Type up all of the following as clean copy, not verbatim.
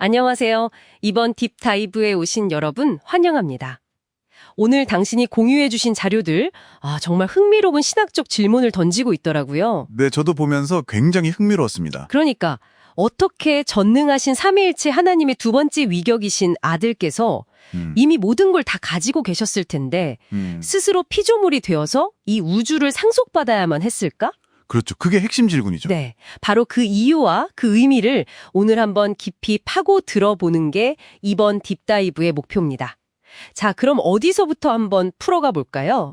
안녕하세요. 이번 딥다이브에 오신 여러분 환영합니다. 오늘 당신이 공유해 주신 자료들, 정말 흥미로운 신학적 질문을 던지고 있더라고요. 네, 저도 보면서 굉장히 흥미로웠습니다. 그러니까 어떻게 전능하신 삼위일체 하나님의 두 번째 위격이신 아들께서 이미 모든 걸 다 가지고 계셨을 텐데 스스로 피조물이 되어서 이 우주를 상속받아야만 했을까? 그렇죠. 그게 핵심 질문이죠. 네, 바로 그 이유와 그 의미를 오늘 한번 깊이 파고 들어보는 게 이번 딥다이브의 목표입니다. 자, 그럼 어디서부터 한번 풀어가 볼까요?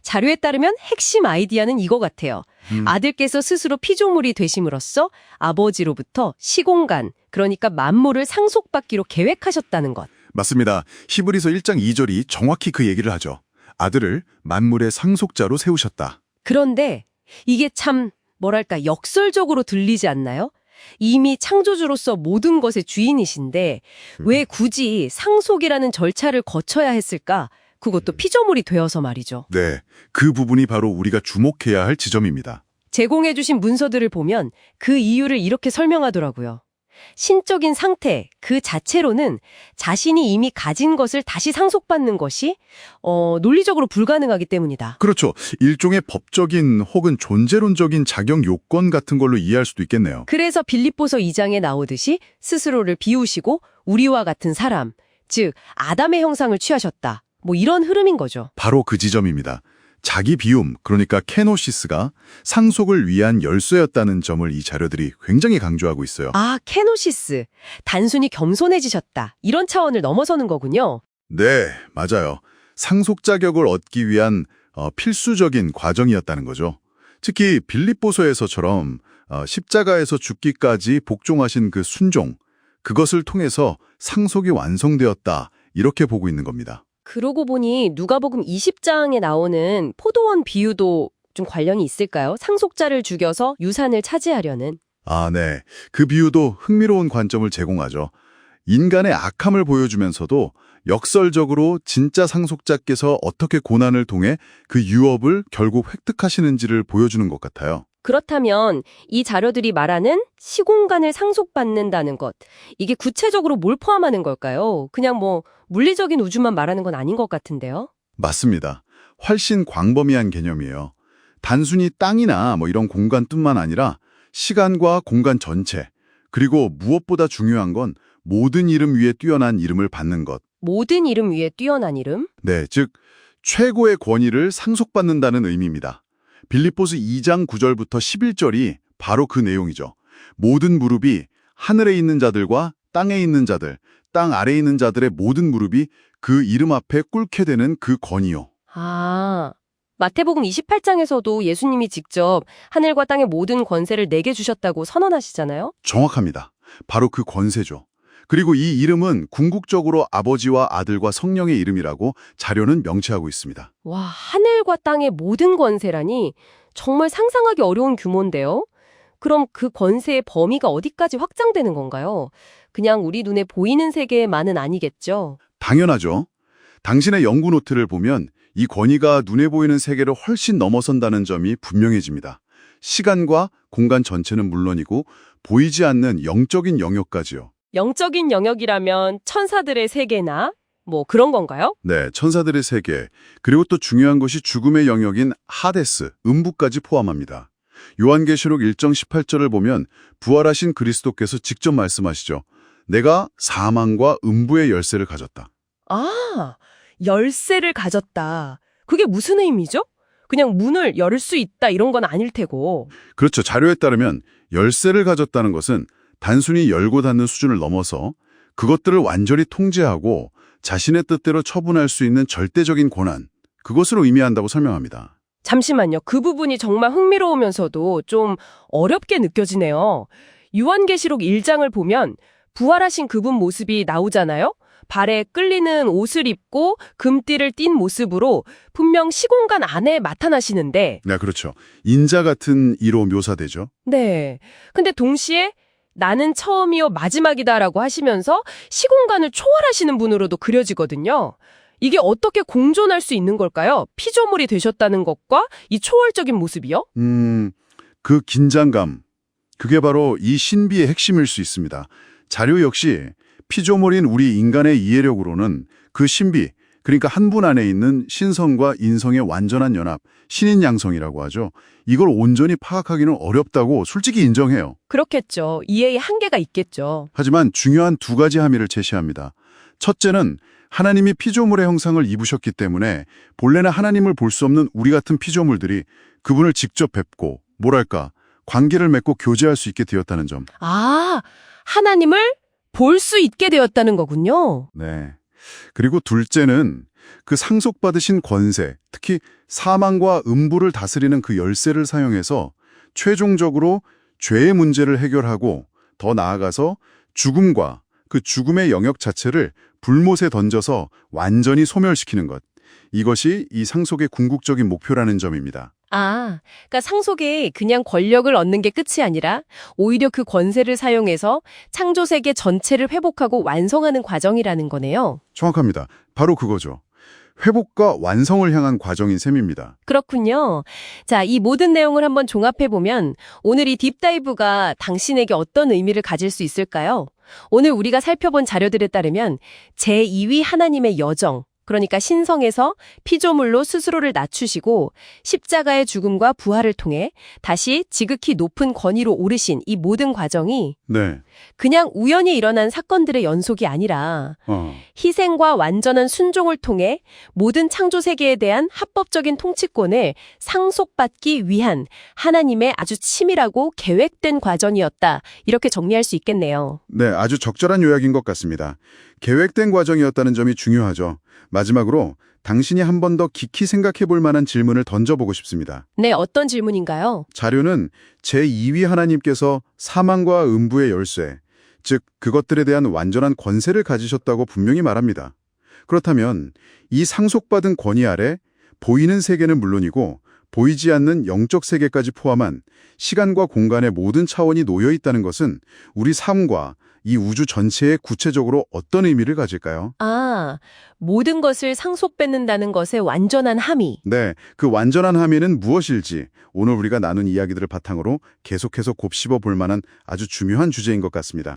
자료에 따르면 핵심 아이디어는 이거 같아요. 아들께서 스스로 피조물이 되심으로써 아버지로부터 시공간, 그러니까 만물을 상속받기로 계획하셨다는 것. 맞습니다. 히브리서 1장 2절이 정확히 그 얘기를 하죠. 아들을 만물의 상속자로 세우셨다. 그런데 이게 참 뭐랄까 역설적으로 들리지 않나요? 이미 창조주로서 모든 것의 주인이신데 왜 굳이 상속이라는 절차를 거쳐야 했을까? 그것도 피조물이 되어서 말이죠. 네, 그 부분이 바로 우리가 주목해야 할 지점입니다. 제공해주신 문서들을 보면 그 이유를 이렇게 설명하더라고요. 신적인 상태 그 자체로는 자신이 이미 가진 것을 다시 상속받는 것이 논리적으로 불가능하기 때문이다. 그렇죠. 일종의 법적인 혹은 존재론적인 자격 요건 같은 걸로 이해할 수도 있겠네요. 그래서 빌립보서 2장에 나오듯이 스스로를 비우시고 우리와 같은 사람, 즉 아담의 형상을 취하셨다. 뭐 이런 흐름인 거죠. 바로 그 지점입니다. 자기 비움, 그러니까 케노시스가 상속을 위한 열쇠였다는 점을 이 자료들이 굉장히 강조하고 있어요. 케노시스. 단순히 겸손해지셨다. 이런 차원을 넘어서는 거군요. 네, 맞아요. 상속 자격을 얻기 위한 필수적인 과정이었다는 거죠. 특히 빌립보서에서처럼 십자가에서 죽기까지 복종하신 그 순종, 그것을 통해서 상속이 완성되었다, 이렇게 보고 있는 겁니다. 그러고 보니 누가복음 20장에 나오는 포도원 비유도 좀 관련이 있을까요? 상속자를 죽여서 유산을 차지하려는. 네. 그 비유도 흥미로운 관점을 제공하죠. 인간의 악함을 보여주면서도 역설적으로 진짜 상속자께서 어떻게 고난을 통해 그 유업을 결국 획득하시는지를 보여주는 것 같아요. 그렇다면 이 자료들이 말하는 시공간을 상속받는다는 것, 이게 구체적으로 뭘 포함하는 걸까요? 그냥 물리적인 우주만 말하는 건 아닌 것 같은데요? 맞습니다. 훨씬 광범위한 개념이에요. 단순히 땅이나 이런 공간뿐만 아니라 시간과 공간 전체, 그리고 무엇보다 중요한 건 모든 이름 위에 뛰어난 이름을 받는 것. 모든 이름 위에 뛰어난 이름? 네, 즉 최고의 권위를 상속받는다는 의미입니다. 빌립보서 2장 9절부터 11절이 바로 그 내용이죠. 모든 무릎이 하늘에 있는 자들과 땅에 있는 자들, 땅 아래에 있는 자들의 모든 무릎이 그 이름 앞에 꿇게 되는 그 권위요. 마태복음 28장에서도 예수님이 직접 하늘과 땅의 모든 권세를 내게 주셨다고 선언하시잖아요? 정확합니다. 바로 그 권세죠. 그리고 이 이름은 궁극적으로 아버지와 아들과 성령의 이름이라고 자료는 명시하고 있습니다. 와, 하늘과 땅의 모든 권세라니 정말 상상하기 어려운 규모인데요? 그럼 그 권세의 범위가 어디까지 확장되는 건가요? 그냥 우리 눈에 보이는 세계만은 아니겠죠? 당연하죠. 당신의 연구 노트를 보면 이 권위가 눈에 보이는 세계를 훨씬 넘어선다는 점이 분명해집니다. 시간과 공간 전체는 물론이고 보이지 않는 영적인 영역까지요. 영적인 영역이라면 천사들의 세계나 그런 건가요? 네, 천사들의 세계, 그리고 또 중요한 것이 죽음의 영역인 하데스, 음부까지 포함합니다. 요한계시록 1장 18절을 보면 부활하신 그리스도께서 직접 말씀하시죠. 내가 사망과 음부의 열쇠를 가졌다. 열쇠를 가졌다. 그게 무슨 의미죠? 그냥 문을 열 수 있다 이런 건 아닐 테고. 그렇죠. 자료에 따르면 열쇠를 가졌다는 것은 단순히 열고 닫는 수준을 넘어서 그것들을 완전히 통제하고 자신의 뜻대로 처분할 수 있는 절대적인 권한, 그것으로 의미한다고 설명합니다. 잠시만요. 그 부분이 정말 흥미로우면서도 좀 어렵게 느껴지네요. 요한계시록 1장을 보면 부활하신 그분 모습이 나오잖아요? 발에 끌리는 옷을 입고 금띠를 띤 모습으로 분명 시공간 안에 나타나시는데. 네, 그렇죠. 인자 같은 이로 묘사되죠. 네. 근데 동시에 나는 처음이요 마지막이다라고 하시면서 시공간을 초월하시는 분으로도 그려지거든요. 이게 어떻게 공존할 수 있는 걸까요? 피조물이 되셨다는 것과 이 초월적인 모습이요? 그 긴장감, 그게 바로 이 신비의 핵심일 수 있습니다. 자료 역시 피조물인 우리 인간의 이해력으로는 그 신비, 그러니까 한 분 안에 있는 신성과 인성의 완전한 연합, 신인양성이라고 하죠. 이걸 온전히 파악하기는 어렵다고 솔직히 인정해요. 그렇겠죠. 이해의 한계가 있겠죠. 하지만 중요한 두 가지 함의를 제시합니다. 첫째는 하나님이 피조물의 형상을 입으셨기 때문에 본래는 하나님을 볼 수 없는 우리 같은 피조물들이 그분을 직접 뵙고 뭐랄까 관계를 맺고 교제할 수 있게 되었다는 점. 아, 하나님을 볼 수 있게 되었다는 거군요. 네. 그리고 둘째는 그 상속받으신 권세, 특히 사망과 음부를 다스리는 그 열쇠를 사용해서 최종적으로 죄의 문제를 해결하고 더 나아가서 죽음과 그 죽음의 영역 자체를 불못에 던져서 완전히 소멸시키는 것. 이것이 이 상속의 궁극적인 목표라는 점입니다. 아, 그러니까 상속이 그냥 권력을 얻는 게 끝이 아니라 오히려 그 권세를 사용해서 창조 세계 전체를 회복하고 완성하는 과정이라는 거네요. 정확합니다. 바로 그거죠. 회복과 완성을 향한 과정인 셈입니다. 그렇군요. 자, 이 모든 내용을 한번 종합해보면 오늘 이 딥다이브가 당신에게 어떤 의미를 가질 수 있을까요? 오늘 우리가 살펴본 자료들에 따르면 제2위 하나님의 여정, 그러니까 신성에서 피조물로 스스로를 낮추시고 십자가의 죽음과 부활을 통해 다시 지극히 높은 권위로 오르신 이 모든 과정이 네. 그냥 우연히 일어난 사건들의 연속이 아니라 희생과 완전한 순종을 통해 모든 창조 세계에 대한 합법적인 통치권을 상속받기 위한 하나님의 아주 치밀하고 계획된 과정이었다. 이렇게 정리할 수 있겠네요. 네, 아주 적절한 요약인 것 같습니다. 계획된 과정이었다는 점이 중요하죠. 마지막으로 당신이 한 번 더 깊이 생각해 볼 만한 질문을 던져보고 싶습니다. 네, 어떤 질문인가요? 자료는 제2위 하나님께서 사망과 음부의 열쇠, 즉 그것들에 대한 완전한 권세를 가지셨다고 분명히 말합니다. 그렇다면 이 상속받은 권위 아래 보이는 세계는 물론이고 보이지 않는 영적 세계까지 포함한 시간과 공간의 모든 차원이 놓여 있다는 것은 우리 삶과 이 우주 전체에 구체적으로 어떤 의미를 가질까요? 아, 모든 것을 상속받는다는 것의 완전한 함의. 네, 그 완전한 함의는 무엇일지 오늘 우리가 나눈 이야기들을 바탕으로 계속해서 곱씹어 볼 만한 아주 중요한 주제인 것 같습니다.